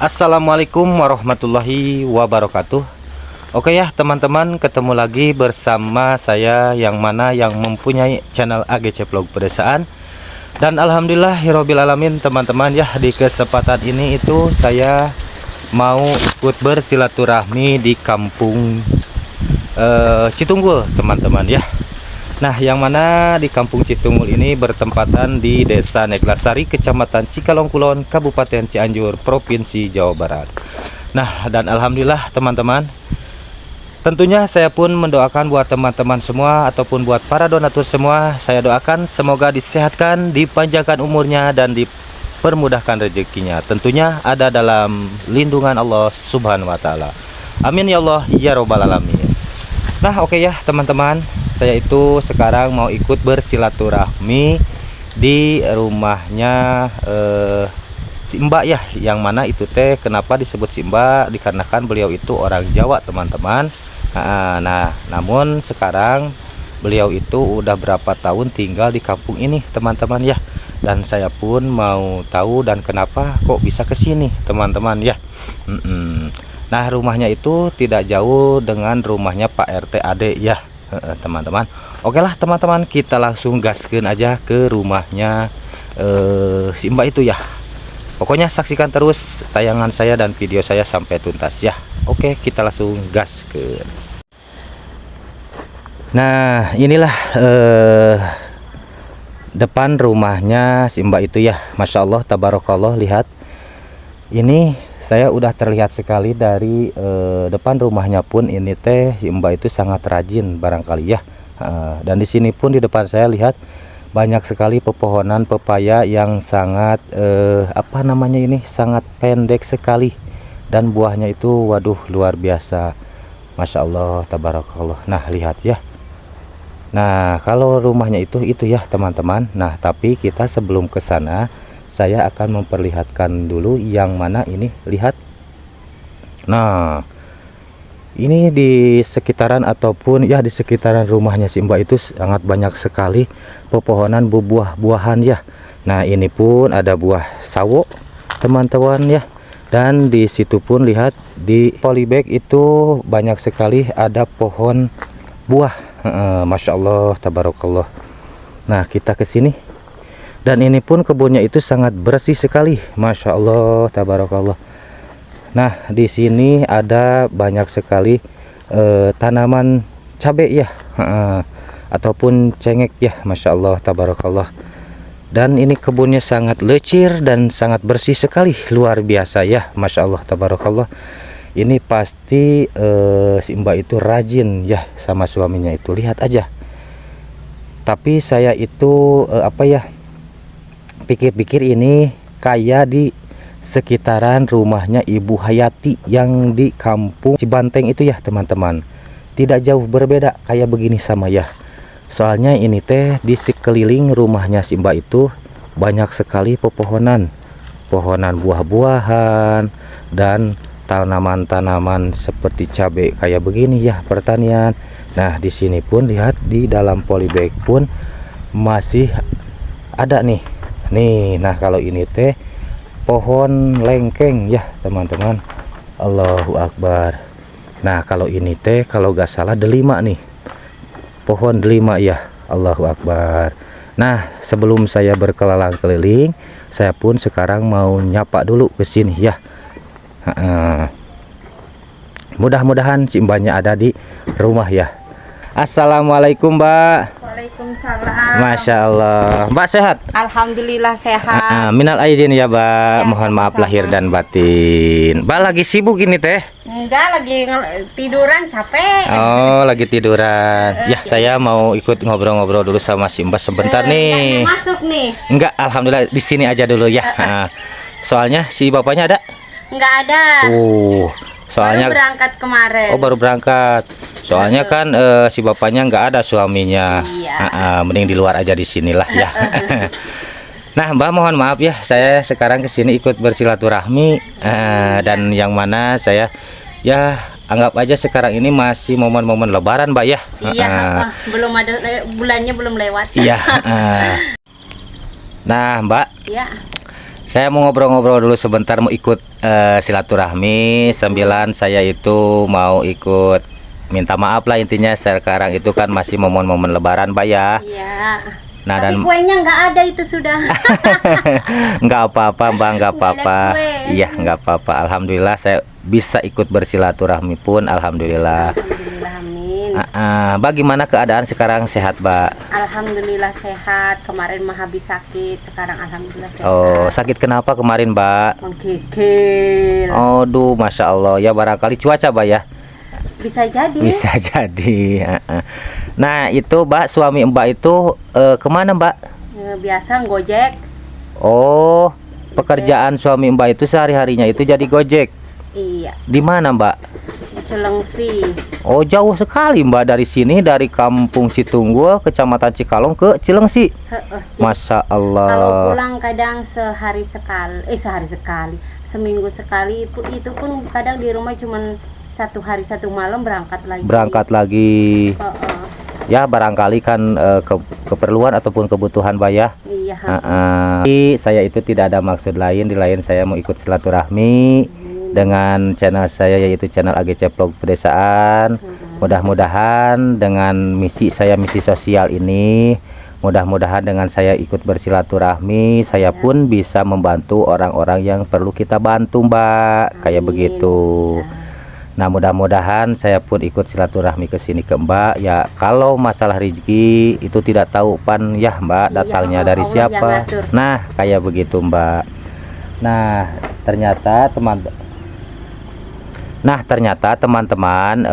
Assalamualaikum warahmatullahi wabarakatuh. Oke ya teman-teman, ketemu lagi bersama saya yang mempunyai channel AGC Vlog Pedesaan. Dan alhamdulillah hirobbil alamin teman-teman ya, di kesempatan ini itu saya mau ikut bersilaturahmi di kampung Citunggul teman-teman ya. Nah, yang mana di Kampung Citunggul ini bertempatan di Desa Neglasari, Kecamatan Cikalong Kulon, Kabupaten Cianjur, Provinsi Jawa Barat. Nah, dan alhamdulillah teman-teman, tentunya saya pun mendoakan buat teman-teman semua ataupun buat para donatur semua, saya doakan semoga disehatkan, dipanjangkan umurnya dan dipermudahkan rezekinya. Tentunya ada dalam lindungan Allah Subhanahu wa taala. Amin ya Allah ya robbal alamin. Nah, oke ya teman-teman, saya itu sekarang mau ikut bersilaturahmi di rumahnya si Mbak ya, yang mana itu teh kenapa disebut si Mbak, dikarenakan beliau itu orang Jawa teman-teman. Nah, namun sekarang beliau itu udah berapa tahun tinggal di kampung ini teman-teman ya, dan saya pun mau tahu dan kenapa kok bisa kesini teman-teman ya. Nah, rumahnya itu tidak jauh dengan rumahnya Pak RT Ade ya teman-teman. Oke lah teman-teman, kita langsung gaskeun aja ke rumahnya si Mbak itu ya. Pokoknya saksikan terus tayangan saya dan video saya sampai tuntas ya. Oke, kita langsung gaskeun. Nah, inilah depan rumahnya si Mbak itu ya. Masya Allah tabarakallah, lihat ini. Saya udah terlihat sekali dari depan rumahnya pun ini teh Mbak itu sangat rajin barangkali ya. Dan di sini pun di depan saya lihat banyak sekali pepohonan pepaya yang sangat apa namanya ini, sangat pendek sekali, dan buahnya itu waduh luar biasa. Masya Allah tabarakallah. Nah, lihat ya. Nah, kalau rumahnya itu ya teman-teman. Nah, tapi kita sebelum ke sana saya akan memperlihatkan dulu yang mana ini, lihat. Nah, ini di sekitaran ataupun ya di sekitaran rumahnya si Mbak itu sangat banyak sekali pepohonan buah-buahan ya. Nah, ini pun ada buah sawo teman-teman ya. Dan di situ pun lihat di polybag itu banyak sekali ada pohon buah. Masya Allah tabarakallah. Nah, kita ke sini. Dan ini pun kebunnya itu sangat bersih sekali, Masya Allah tabarakallah. Nah, di sini ada banyak sekali tanaman cabai ya, ataupun cengek ya, Masya Allah tabarakallah. Dan ini kebunnya sangat lecir dan sangat bersih sekali, luar biasa ya, Masya Allah tabarakallah. Ini pasti si Mbak itu rajin ya sama suaminya itu, lihat aja. Tapi saya itu apa ya, pikir-pikir ini kayak di sekitaran rumahnya Ibu Hayati yang di kampung Cibanteng itu ya teman-teman. Tidak jauh berbeda kayak begini sama ya. Soalnya ini teh di sekeliling rumahnya si Mbak itu banyak sekali pepohonan, pohonan buah-buahan dan tanaman-tanaman seperti cabai kayak begini ya, pertanian. Nah, di sini pun lihat di dalam polybag pun masih ada nih. Nah kalau ini teh pohon lengkeng ya teman-teman. Allahu Akbar. Nah, kalau ini teh kalau gak salah delima nih, pohon delima ya. Allahu Akbar. Nah, sebelum saya berkeliling keliling, saya pun sekarang mau nyapa dulu ke sini ya. Mudah-mudahan si Mbaknya ada di rumah ya. Assalamualaikum Mbak. Waalaikumsalam. Masya Allah, Mbak sehat? Alhamdulillah sehat. Minal aizin ya Mbak, Ya, mohon maaf sama-sama. lahir dan batin. Mbak lagi sibuk ini teh? Enggak, lagi tiduran capek. Oh, lagi tiduran. Ya, saya mau ikut ngobrol-ngobrol dulu sama si Mbak sebentar nih. Enggak masuk nih. Enggak, alhamdulillah di sini aja dulu ya. Soalnya si bapaknya ada? Enggak ada. Soalnya Baru berangkat kemarin. Oh, baru berangkat. Soalnya kan si bapaknya nggak ada suaminya. Iya. Mending di luar aja di sinilah ya. Nah, Mbak mohon maaf ya, saya sekarang kesini ikut bersilaturahmi dan yang mana saya ya anggap aja sekarang ini masih momen-momen Lebaran Mbak ya. Iya, belum ada, bulannya belum lewat. Iya. Nah Mbak, Ya. Saya mau ngobrol-ngobrol dulu sebentar, mau ikut silaturahmi. Sambilan saya itu mau ikut minta maaf lah, intinya sekarang itu kan masih momen-momen lebaran Mbak ya. Iya. Nah, Tapi dan kuenya nggak ada itu sudah. nggak apa-apa Mbak, nggak Nggak ada apa-apa. kue. Iya, nggak apa-apa. Alhamdulillah saya bisa ikut bersilaturahmi pun alhamdulillah. Alhamdulillah, amin. Mbak gimana keadaan sekarang, sehat Mbak? Alhamdulillah sehat. Kemarin mah habis sakit, sekarang alhamdulillah sehat. Oh, sakit kenapa kemarin Mbak? Menggigil. Aduh, Masya Allah ya, barangkali cuaca Mbak ya. Bisa jadi. Bisa jadi. Nah itu Mbak, suami Mbak itu kemana Mbak? Biasa gojek. Oh, pekerjaan suami Mbak itu sehari-harinya itu jadi gojek. Iya. Di mana Mbak? Cilengsi. Oh, jauh sekali Mbak dari sini, dari Kampung Citunggul, Kecamatan Cikalong ke Cilengsi. Masya Kalau Allah. pulang kadang sehari sekali, seminggu sekali, itu pun kadang di rumah cuman 1 hari 1 malam berangkat lagi. Berangkat lagi. Ya barangkali kan keperluan ataupun kebutuhan Mbak ya. Iya. Saya itu tidak ada maksud lain, di lain saya mau ikut silaturahmi dengan channel saya, yaitu channel AGC Vlog Pedesaan. Mudah-mudahan dengan misi saya, misi sosial ini, mudah-mudahan dengan saya ikut bersilaturahmi, saya pun bisa membantu orang-orang yang perlu kita bantu Mbak. Kayak begitu. Nah mudah-mudahan saya pun ikut silaturahmi ke sini ke Mbak ya. Kalau masalah rezeki itu tidak tahu pan ya Mbak, datangnya dari Allah siapa. yang ngatur. Nah kayak begitu Mbak. Nah ternyata teman-teman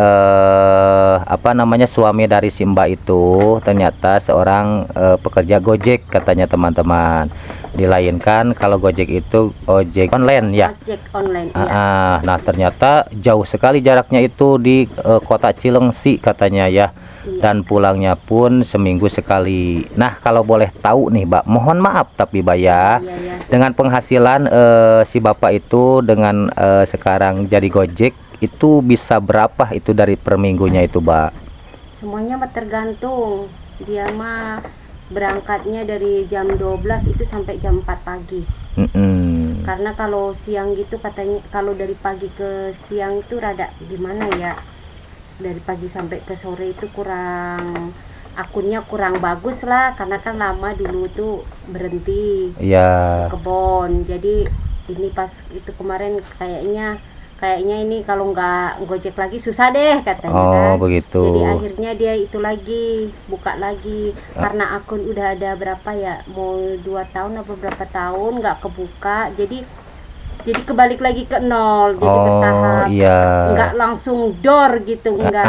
apa namanya, suami dari si Mbak itu ternyata seorang pekerja Gojek katanya teman-teman. Dilainkan kalau Gojek itu ojek online ya. Ojek online. Iya. Nah ternyata jauh sekali jaraknya itu di kota Cilengsi katanya ya. Dan pulangnya pun seminggu sekali. Nah kalau boleh tahu nih Mbak, mohon maaf tapi Mbak ya, dengan penghasilan si Bapak itu dengan sekarang jadi Gojek itu bisa berapa itu dari per minggunya itu Mbak? Semuanya mah tergantung. Dia mah berangkatnya dari jam 12 itu sampai jam 4 pagi. Karena kalau siang gitu katanya, kalau dari pagi ke siang itu rada gimana ya, dari pagi sampai ke sore itu kurang, akunnya kurang bagus lah, karena kan lama dulu tuh berhenti kebon. Jadi ini pas itu kemarin kayaknya ini kalau nggak Gojek lagi susah deh katanya. Begitu. Jadi akhirnya dia itu lagi buka lagi, karena akun udah ada berapa ya, mau 2 tahun apa berapa tahun nggak kebuka, jadi kebalik lagi ke nol. Jadi bertahap, nggak langsung door gitu, nggak,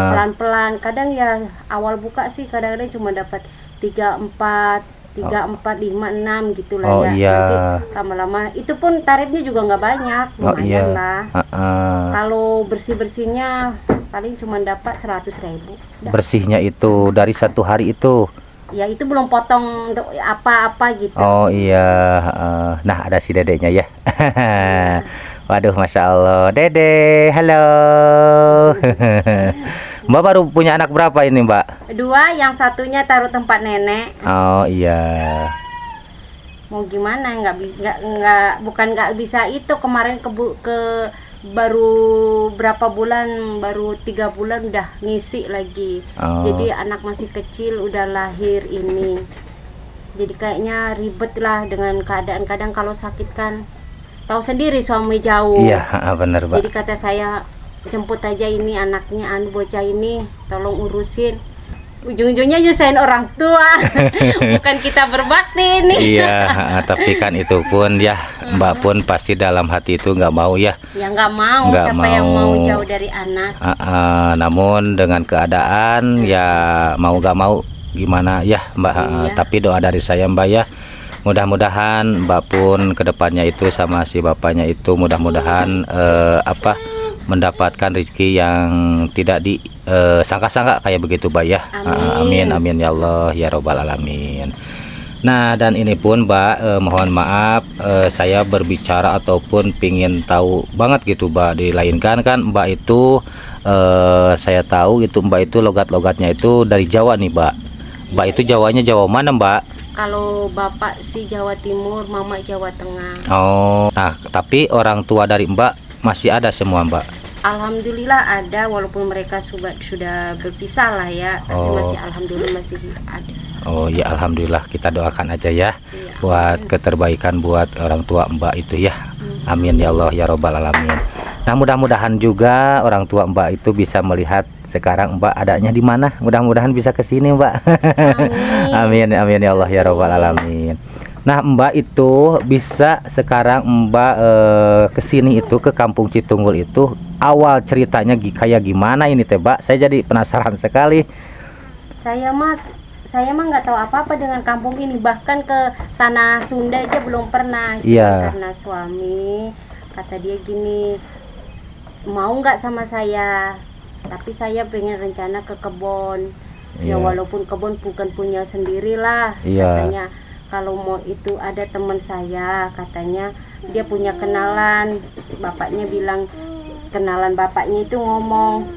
pelan-pelan. Kadang ya awal buka sih kadang-kadang cuma dapat 3, 4, 5, 6 gitu lah ya. Nanti lama-lama itu pun tarifnya juga nggak banyak, lumayan lah. Kalau bersih-bersihnya paling cuma dapat 100.000. Bersihnya itu dari 1 hari itu? Ya itu belum potong untuk apa-apa gitu. Oh iya. Nah ada si dedeknya ya. Waduh Masya Allah. Dede, halo. Mbak baru punya anak berapa ini Mbak? 2, yang satunya taruh tempat nenek. Oh iya. Mau gimana, bukan nggak bisa itu, kemarin baru berapa bulan, baru 3 bulan udah ngisi lagi. Jadi anak masih kecil udah lahir ini, jadi kayaknya ribet lah dengan keadaan. Kadang kalau sakit kan tahu sendiri, suami jauh. Iya benar Mbak. Jadi kata saya, jemput aja ini anaknya, bocah ini tolong urusin. Ujung-ujungnya nyusahin orang tua. Bukan kita berbakti ini. Iya, tapi kan itu pun ya Mbak pun pasti dalam hati itu nggak mau ya. Ya nggak mau, siapa yang mau jauh dari anak. Namun dengan keadaan ya mau nggak mau gimana ya Mbak. Tapi doa dari saya Mbak ya, mudah-mudahan Mbak pun kedepannya itu sama si bapaknya itu mudah-mudahan mendapatkan rezeki yang tidak disangka-sangka kayak begitu Mbak ya. Amin amin ya Allah ya robbal alamin. Nah dan ini pun Mbak, mohon maaf saya berbicara ataupun pingin tahu banget gitu Mbak. Dilainkan kan Mbak itu saya tahu itu Mbak itu logat-logatnya itu dari Jawa nih Mbak. Mbak itu Jawanya Jawa mana Mbak? Kalau bapak si Jawa Timur, mama Jawa Tengah. Oh, nah tapi orang tua dari Mbak masih ada semua Mbak? Alhamdulillah ada, walaupun mereka sudah berpisah lah ya, tapi Oh. masih alhamdulillah masih ada. Oh ya, alhamdulillah, kita doakan aja ya Iya, buat amin. keterbaikan buat orang tua Mbak itu ya. Hmm. Amin ya Allah ya Robbal Alamin. Nah mudah-mudahan juga orang tua Mbak itu bisa melihat sekarang Mbak adanya di mana. Mudah-mudahan bisa ke sini Mbak. Amin. Amin amin ya Allah ya Robbal Alamin. Nah Mbak itu bisa sekarang Mbak ke sini itu ke Kampung Citunggul itu awal ceritanya kayak gimana ini teh Mbak? Saya jadi penasaran sekali. Saya mah nggak tahu apa-apa dengan kampung ini, bahkan ke tanah Sunda aja belum pernah. Cuma Iya. karena suami kata dia gini, mau nggak sama saya, tapi saya pengen rencana ke kebun. Iya. Ya walaupun kebun bukan punya sendiri lah. Iya. Katanya kalau mau itu ada teman saya, katanya dia punya kenalan. Bapaknya bilang, kenalan bapaknya itu ngomong,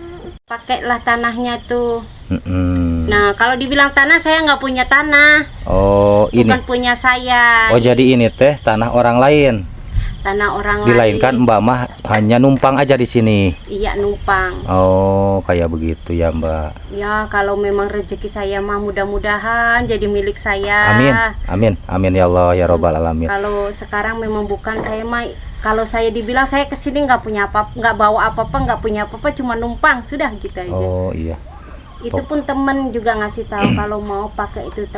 pakailah tanahnya tuh. Mm-mm. Nah, kalau dibilang tanah, saya nggak punya tanah, Oh ini. bukan punya saya. Oh jadi ini teh tanah orang lain. Tanah orang Dilainkan lain. Mbak mah hanya numpang aja di sini. Iya, numpang. Oh kayak begitu ya Mbak. Ya, kalau memang rezeki saya mah mudah-mudahan jadi milik saya. Amin amin amin ya Allah ya Robbal Alamin. Kalau sekarang memang bukan saya mah. Kalau saya dibilang saya kesini nggak punya apa, nggak bawa apa-apa, nggak punya apa-apa, cuma numpang, sudah gitu aja. Oh iya. Itu pun temen juga ngasih tahu kalau mau pakai itu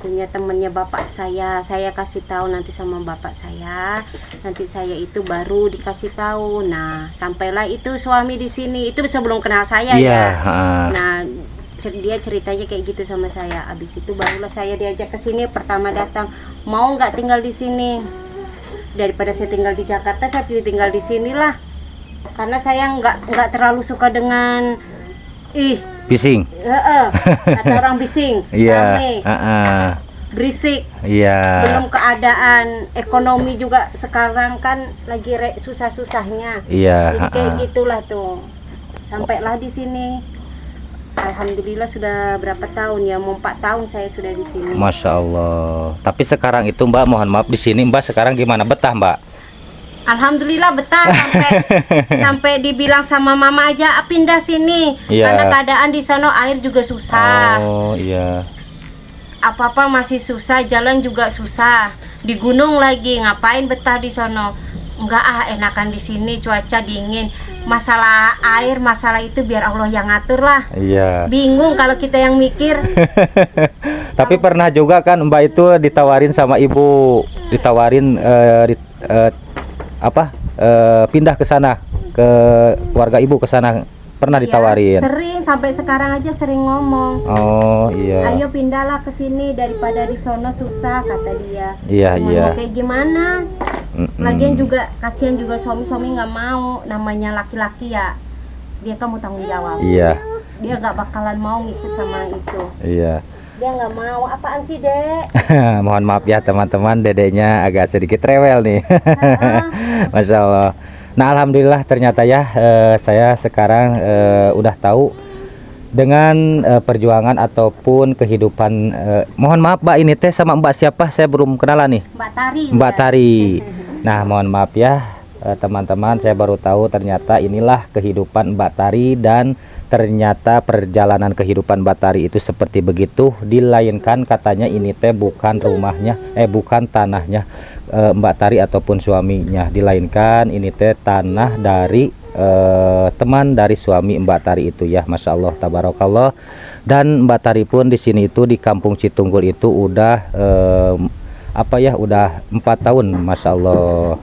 punya temennya bapak saya kasih tahu nanti sama bapak saya, nanti saya itu baru dikasih tahu. Nah sampailah itu suami di sini, itu sebelum kenal saya Iya. ya. Ha. Nah dia ceritanya kayak gitu sama saya. Abis itu barulah saya diajak ke sini. Pertama datang, mau nggak tinggal di sini, daripada saya tinggal di Jakarta, saya pilih tinggal di sinilah, karena saya nggak terlalu suka dengan Bising. kata orang bising, Iya. rame, Ha-ha. berisik. Iya. Belum keadaan ekonomi juga sekarang kan lagi susah-susahnya. Iya. Jadi kayak Ha-ha. gitulah tuh. Sampailah di sini. Alhamdulillah sudah berapa tahun ya? Mau 4 tahun saya sudah di sini. Masya Allah. Tapi sekarang itu Mbak, mohon maaf di sini Mbak sekarang gimana, betah Mbak? Alhamdulillah betah sampai dibilang sama mama aja, pindah sini. Iya. Karena keadaan di sana air juga susah. Oh iya. Apa-apa masih susah, jalan juga susah. Di gunung lagi, ngapain betah di sana? Enggak enakan di sini, cuaca dingin. Masalah air, masalah itu biar Allah yang ngatur lah. Iya. Bingung kalau kita yang mikir. Tapi pernah juga kan Mbak itu ditawarin sama ibu, ditawarin pindah ke sana, ke keluarga ibu ke sana, pernah ditawarin. Ya, sering, sampai sekarang aja sering ngomong. Oh iya. Ayo pindahlah ke sini daripada di sono susah, kata dia. Iya Cuman iya. mau kayak gimana? Mm-mm. Lagian juga kasihan juga suami-suami nggak mau, namanya laki-laki ya, dia kan mau tanggung jawab. Iya. Dia nggak bakalan mau ngikut sama itu. Iya. Dia nggak mau. Apaan sih, Dek? Mohon maaf ya teman-teman, dedeknya agak sedikit rewel nih. Masya Allah. Nah alhamdulillah ternyata ya saya sekarang udah tahu dengan perjuangan ataupun kehidupan. Mohon maaf Mbak, ini teh sama Mbak siapa? Saya belum kenalan nih. Mbak Tari. Mbak Tari. Nah mohon maaf ya teman-teman, saya baru tahu ternyata inilah kehidupan Mbak Tari, dan ternyata perjalanan kehidupan Mbak Tari itu seperti begitu. Dilainkan katanya ini teh bukan rumahnya, bukan tanahnya Mbak Tari ataupun suaminya, dilainkan ini teh tanah dari teman dari suami Mbak Tari itu ya. Masya Allah tabarakallah. Dan Mbak Tari pun di sini itu di Kampung Citunggul itu udah udah 4 tahun, Masya Allah.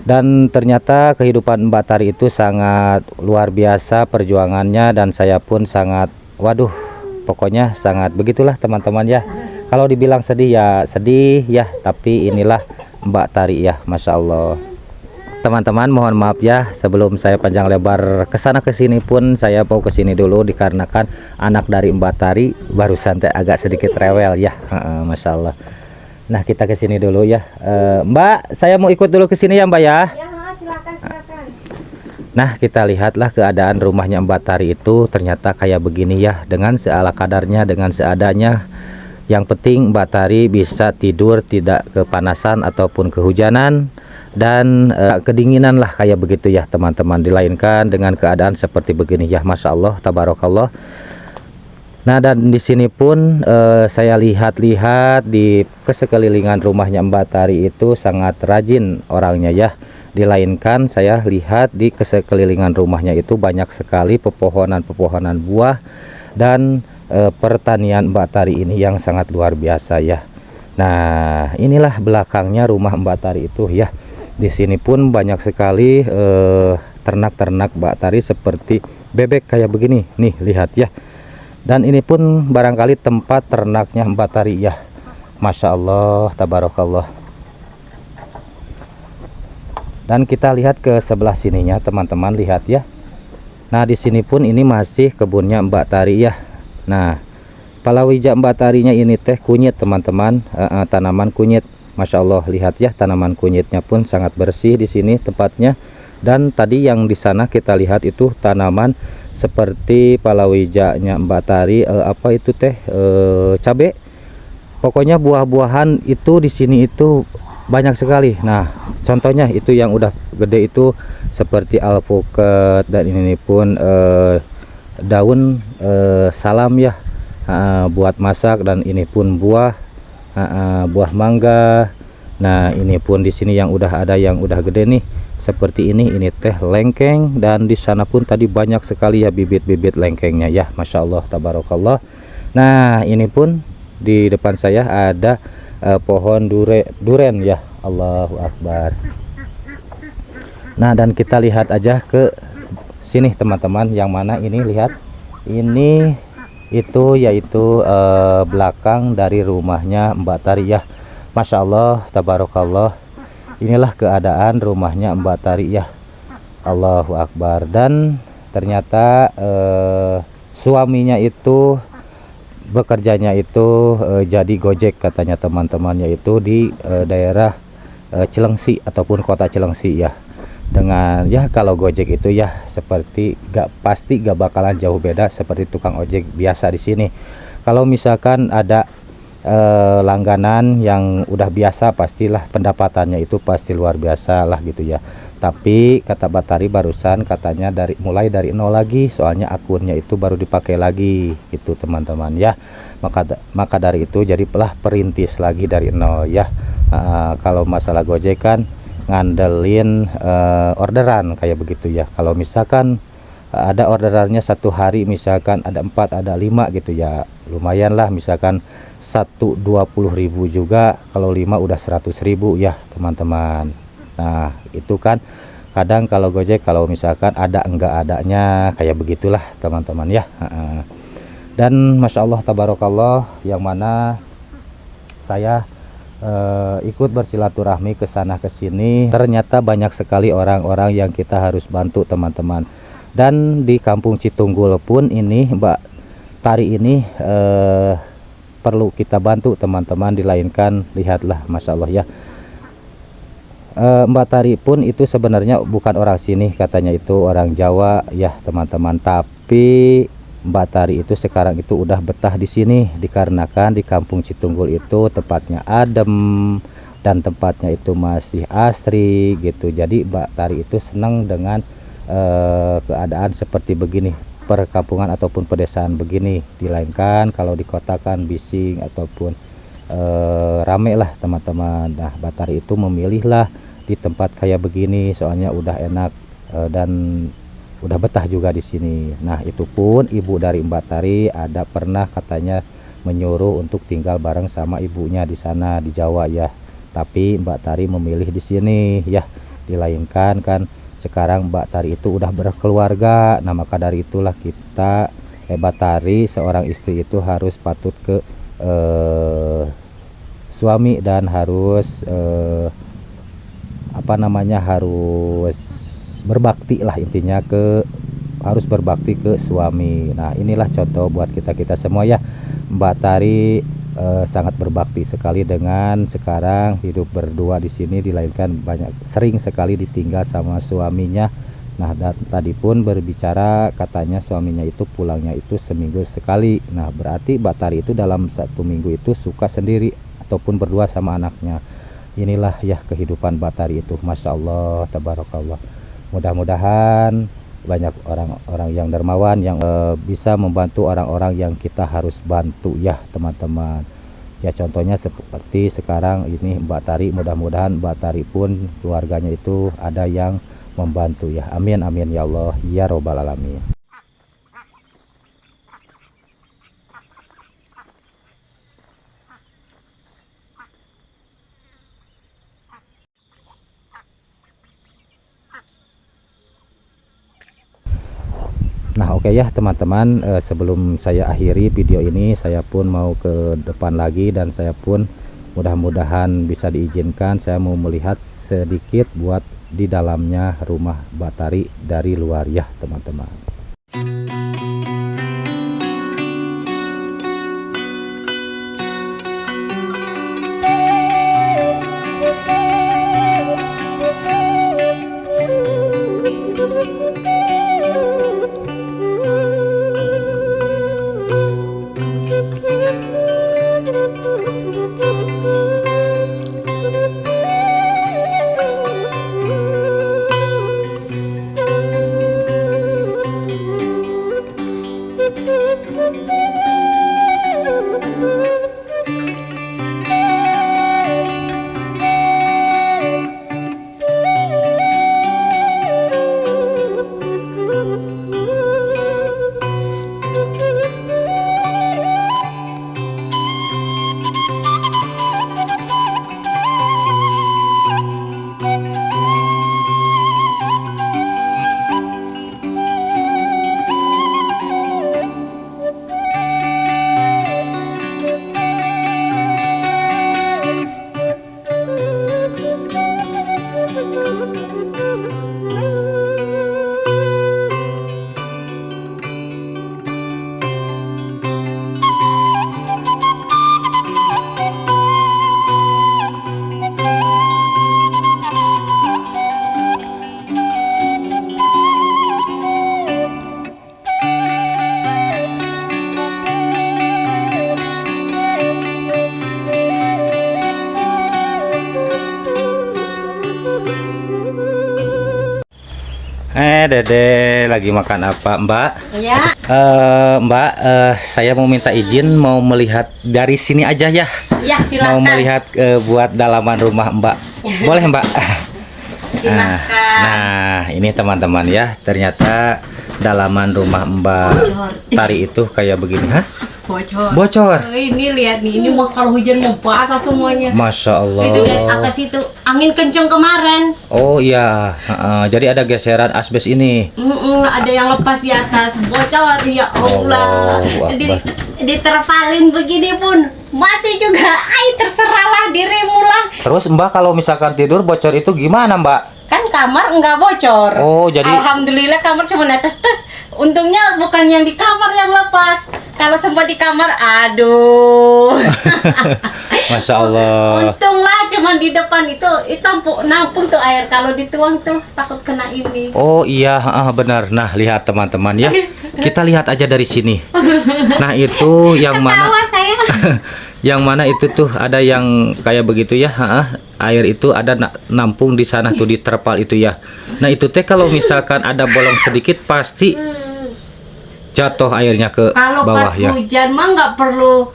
Dan ternyata kehidupan Mbak Tari itu sangat luar biasa perjuangannya, dan saya pun sangat, waduh, pokoknya sangat begitulah teman-teman ya. Kalau dibilang sedih ya sedih ya, tapi inilah Mbak Tari ya, Masya Allah. Teman-teman mohon maaf ya, sebelum saya panjang lebar kesana kesini pun saya mau kesini dulu dikarenakan anak dari Mbak Tari barusan agak sedikit rewel ya. Masya Allah. Nah kita kesini dulu ya. Mbak, saya mau ikut dulu ke sini ya Mbak ya. Ya, silakan. Nah, kita lihatlah keadaan rumahnya Mbak Tari itu ternyata kayak begini ya, dengan seala kadarnya, dengan seadanya. Yang penting Mbak Tari bisa tidur tidak kepanasan ataupun kehujanan dan kedinginan lah kayak begitu ya teman-teman, dilainkan dengan keadaan seperti begini ya. Masya Allah, tabarakallah. Nah, dan di sini pun saya lihat-lihat di sekelilingan rumahnya Mbak Tari itu sangat rajin orangnya ya. Dilainkan saya lihat di sekelilingan rumahnya itu banyak sekali pepohonan-pepohonan buah dan pertanian Mbak Tari ini yang sangat luar biasa ya. Nah, inilah belakangnya rumah Mbak Tari itu ya. Di sini pun banyak sekali ternak-ternak Mbak Tari seperti bebek kayak begini nih, lihat ya. Dan ini pun barangkali tempat ternaknya Mbak Tari ya. Masya Allah, tabarakallah. Dan kita lihat ke sebelah sininya teman-teman, lihat ya. Nah, di sini pun ini masih kebunnya Mbak Tari ya. Nah, palawija Mbak Tarinya ini teh kunyit teman-teman, tanaman kunyit. Masya Allah, lihat ya, tanaman kunyitnya pun sangat bersih di sini tempatnya. Dan tadi yang di sana kita lihat itu tanaman seperti palawijanya Mbak Tari, apa itu teh, cabe. Pokoknya buah-buahan itu di sini itu banyak sekali. Nah, contohnya itu yang udah gede itu seperti alpukat, dan ini pun daun salam ya, buat masak. Dan ini pun buah buah mangga. Nah, ini pun di sini yang udah ada yang udah gede nih seperti ini teh lengkeng. Dan di sana pun tadi banyak sekali ya bibit-bibit lengkengnya ya. Masya Allah, tabarakallah. Nah, ini pun di depan saya ada pohon duren ya. Allahu Akbar. Nah, dan kita lihat aja ke sini teman-teman, yang mana ini, lihat ini itu yaitu belakang dari rumahnya Mbak Tari ya. Masya Allah, tabarakallah. Inilah keadaan rumahnya Mbak Tari ya. Allahu Akbar. Dan ternyata suaminya itu bekerjanya itu jadi gojek katanya teman-temannya, itu di daerah Cilengsi ataupun kota Cilengsi ya. Dengan ya, kalau gojek itu ya seperti pasti gak bakalan jauh beda seperti tukang ojek biasa di sini. Kalau misalkan ada langganan yang udah biasa, pastilah pendapatannya itu pasti luar biasa lah gitu ya. Tapi kata Mbak Tari barusan katanya mulai dari nol lagi, soalnya akunnya itu baru dipakai lagi gitu teman-teman ya. Maka dari itu jadilah perintis lagi dari nol ya. Kalau masalah Gojek kan ngandelin orderan kayak begitu ya. Kalau misalkan ada orderannya satu hari, misalkan ada 4 ada 5 gitu ya, lumayan lah. Misalkan 1 20.000 juga, kalau 5 udah 100.000 ya teman-teman. Nah, itu kan kadang kalau Gojek kalau misalkan ada enggak adanya kayak begitulah teman-teman ya. Dan Masya Allah, tabarakallah, yang mana saya ikut bersilaturahmi ke sana ke sini, ternyata banyak sekali orang-orang yang kita harus bantu teman-teman. Dan di Kampung Citunggul pun ini Mbak Tari ini perlu kita bantu teman-teman. Dilainkan, lihatlah, Masya Allah ya. Mbak Tari pun itu sebenarnya bukan orang sini, katanya itu orang Jawa ya teman-teman. Tapi Mbak Tari itu sekarang itu udah betah di sini, dikarenakan di Kampung Citunggul itu tempatnya adem dan tempatnya itu masih asri gitu. Jadi Mbak Tari itu senang dengan keadaan seperti begini, perkampungan ataupun pedesaan begini. Dilainkan kalau di kota kan bising ataupun rame lah teman-teman. Nah, Mbak Tari itu memilihlah di tempat kayak begini, soalnya udah enak dan udah betah juga di sini. Nah, itu pun ibu dari Mbak Tari ada pernah katanya menyuruh untuk tinggal bareng sama ibunya di sana di Jawa ya. Tapi Mbak Tari memilih di sini ya. Dilainkan kan sekarang Mbak Tari itu udah berkeluarga. Nah, maka dari itulah kita Mbak Tari seorang istri itu harus patut ke suami dan harus harus berbakti lah, intinya harus berbakti ke suami. Nah, inilah contoh buat kita semua ya. Mbak Tari sangat berbakti sekali dengan sekarang hidup berdua di sini. Dilainkan sering sekali ditinggal sama suaminya Nah tadi pun berbicara katanya suaminya itu pulangnya itu seminggu sekali. Nah berarti Mbak Tari itu dalam 1 minggu itu suka sendiri ataupun berdua sama anaknya. Inilah ya kehidupan Mbak Tari itu, Masya Allah, tabarakallah. Mudah-mudahan banyak orang-orang yang dermawan yang bisa membantu orang-orang yang kita harus bantu ya teman-teman. Ya contohnya seperti sekarang ini Mbak Tari, mudah-mudahan Mbak Tari pun keluarganya itu ada yang membantu ya. Amin amin ya Allah ya robbal alamin. Nah oke ya teman-teman, sebelum saya akhiri video ini, saya pun mau ke depan lagi dan saya pun mudah-mudahan bisa diizinkan saya mau melihat sedikit buat di dalamnya rumah Mbak Tari dari luar ya teman-teman. Dede lagi makan apa Mbak? Ya. Mbak, saya mau minta izin mau melihat dari sini aja ya. Ya silakan. Mau melihat buat dalaman rumah Mbak. Boleh Mbak? Silakan. Nah ini teman-teman ya, ternyata dalaman rumah Mbak Tari itu kayak begini. Hah? Bocor. Ini lihat nih, ini mau kalau hujan mau basah semuanya. Masya Allah. Itu dari atas itu angin kenceng kemarin. Oh iya, jadi ada geseran asbes ini. Ada yang lepas di atas, bocor ya Allah. Diterpalin begini pun masih juga, terserahlah dirimu lah. Terus Mbak kalau misalkan tidur bocor itu gimana Mbak? Kan kamar enggak bocor. Oh jadi. Alhamdulillah kamar cuma atas tes. Untungnya bukan yang di kamar yang lepas. Kalau sempat di kamar, aduh. Masya Allah. Untunglah cuma di depan itu nampung tuh air. Kalau dituang tuh takut kena ini. Oh iya, benar. Nah lihat teman-teman ya, kita lihat aja dari sini. Nah itu yang mana? Ketawa saya. Yang mana itu tuh ada yang kayak begitu ya, air itu ada nampung di sana tuh di terpal itu ya. Nah itu teh kalau misalkan ada bolong sedikit pasti jatuh airnya ke kalau bawah pas ya. Hujan mah nggak perlu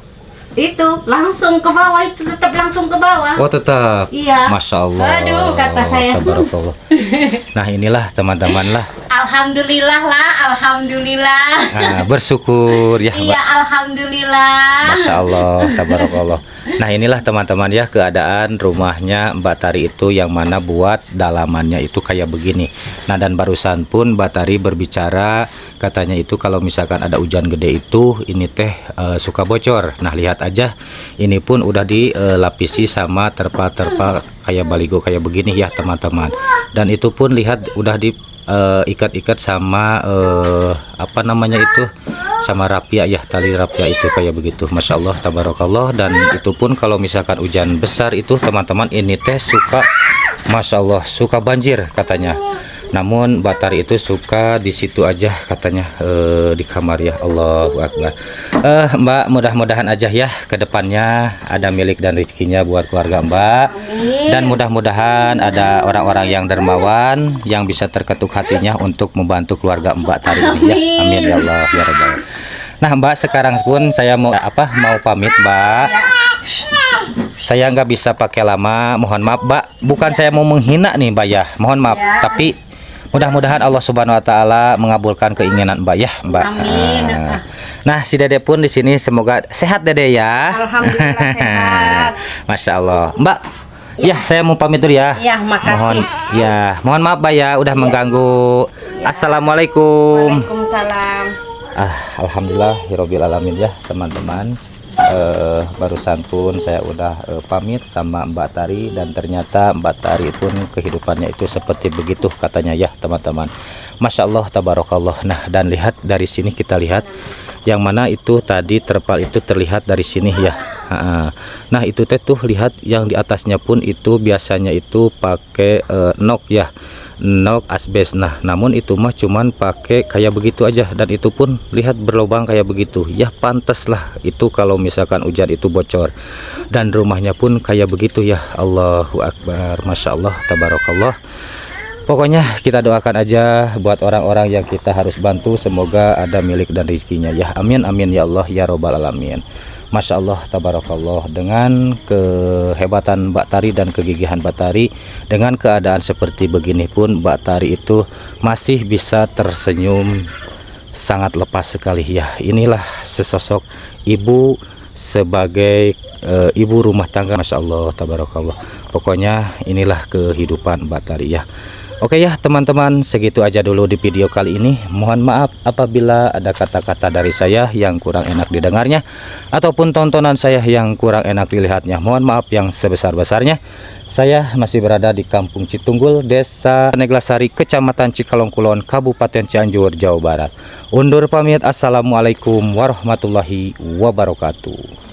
itu langsung ke bawah, itu tetap langsung ke bawah. Oh tetap. Iya. Masya Allah. Aduh kata saya. Tabarakallah. Nah inilah teman-teman lah. Alhamdulillah lah, alhamdulillah. Nah, bersyukur ya. Iya alhamdulillah. Masya Allah, tabarakallah. Nah inilah teman-teman ya keadaan rumahnya Mbak Tari itu, yang mana buat dalamannya itu kayak begini. Nah dan barusan pun Mbak Tari berbicara, katanya itu kalau misalkan ada hujan gede itu ini teh suka bocor. Nah lihat aja, ini pun udah dilapisi sama terpal-terpal kayak baligo kayak begini ya teman-teman. Dan itu pun lihat udah diikat-ikat sama apa namanya itu, sama rapia ya, tali rapia itu kayak begitu. Masya Allah, tabarakallah. Dan itu pun kalau misalkan hujan besar itu teman-teman ini teh suka, Masya Allah, suka banjir katanya. Namun Mbak Tari itu suka di situ aja katanya, di kamar ya. Allahu Akbar. Mbak, mudah-mudahan aja ya ke depannya ada milik dan rezekinya buat keluarga Mbak. Dan mudah-mudahan ada orang-orang yang dermawan yang bisa terketuk hatinya untuk membantu keluarga Mbak Tari ini ya. Amin ya Allah ya Rabbal. Nah Mbak, sekarang pun saya mau pamit Mbak. Saya nggak bisa pakai lama, mohon maaf Mbak. Bukan saya mau menghina nih Mbak ya, mohon maaf. Tapi mudah-mudahan Allah Subhanahu Wa Taala mengabulkan keinginan Mbak ya Mbak. Amin. Nah si Dede pun di sini semoga sehat Dede ya. Alhamdulillah sehat. Masya Allah Mbak. Ya saya mau pamit dulu ya. Ya, makasih. Mohon maaf Mbak ya udah mengganggu. Assalamualaikum. Waalaikumsalam. Alhamdulillah hirobbil alamin ya teman-teman. Barusan pun saya udah pamit sama Mbak Tari, dan ternyata Mbak Tari pun kehidupannya itu seperti begitu katanya ya teman-teman. Masya Allah tabarakallah. Nah dan lihat dari sini, kita lihat yang mana itu tadi terpal itu terlihat dari sini ya. Nah itu tuh lihat yang di atasnya pun itu biasanya itu pakai nok ya, nok asbes. Nah namun itu mah cuman pakai kayak begitu aja, dan itu pun lihat berlubang kayak begitu ya. Pantas lah itu kalau misalkan hujan itu bocor, dan rumahnya pun kayak begitu ya. Allahu Akbar. Masya Allah tabarakallah. Pokoknya kita doakan aja buat orang-orang yang kita harus bantu, semoga ada milik dan rezekinya ya. Amin amin ya Allah ya Robbal alamin. Masya Allah tabarakallah. Dengan kehebatan Mbak Tari dan kegigihan Mbak Tari, dengan keadaan seperti begini pun Mbak Tari itu masih bisa tersenyum sangat lepas sekali ya. Inilah sesosok ibu sebagai ibu rumah tangga. Masya Allah tabarakallah. Pokoknya inilah kehidupan Mbak Tari ya. Oke ya teman-teman, segitu aja dulu di video kali ini. Mohon maaf apabila ada kata-kata dari saya yang kurang enak didengarnya, ataupun tontonan saya yang kurang enak dilihatnya. Mohon maaf yang sebesar-besarnya. Saya masih berada di Kampung Citunggul, Desa Neglasari, Kecamatan Cikalong Kulon, Kabupaten Cianjur, Jawa Barat. Undur pamit. Assalamualaikum warahmatullahi wabarakatuh.